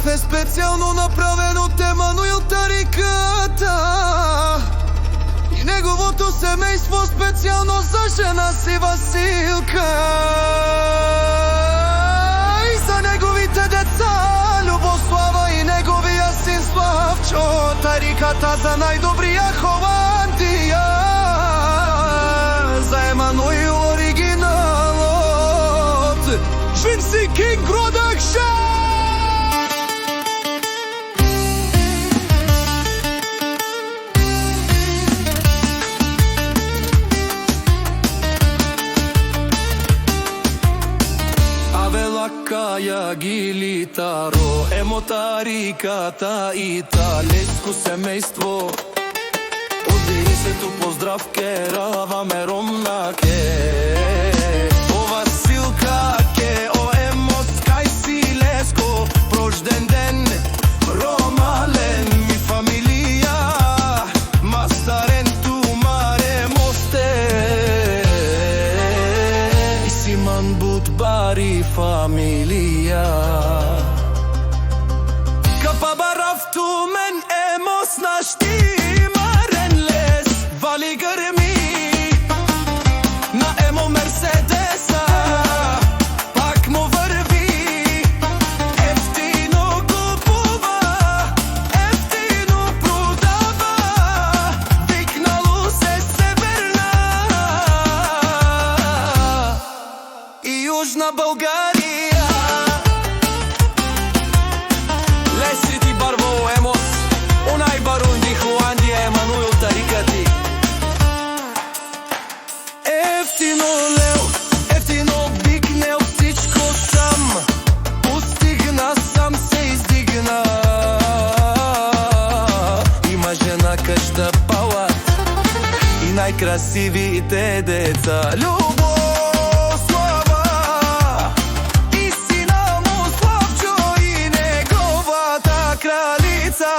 кафе специјално направено Емануил Тариката и неговото семејство специјално за жена си Василка и за неговите деца Љубослава и неговиот син Славчо. Тариката за најдобрија Холандија, за Емануил оригиналот, Vinci King Production. Каја гилитаро, Емо Тариката и талеско семејство. Од Денисето поздрав ке раваме ромнаке. О Василка ке, о Емо скај си леско, прожден ден, ромален ми фамилија, мастарен ту маре мосте. И Симан Будбари фамилија. Капа барафту мен Емос нашти марен лес, вали грми на Емо Мерседеса, пак му врви, ефтино купува, ефтино продава, викнало се Северна и Јужна Българија. Лесрити барво Емос, онај барон ди Холандија, Емануил Тарикати. Ефтино лео, ефтино викнел всичко сам, устигна сам се издигна. Има жена къща палат и најкрасивите деца. Љубослава и сина му Славчо и неговата кралица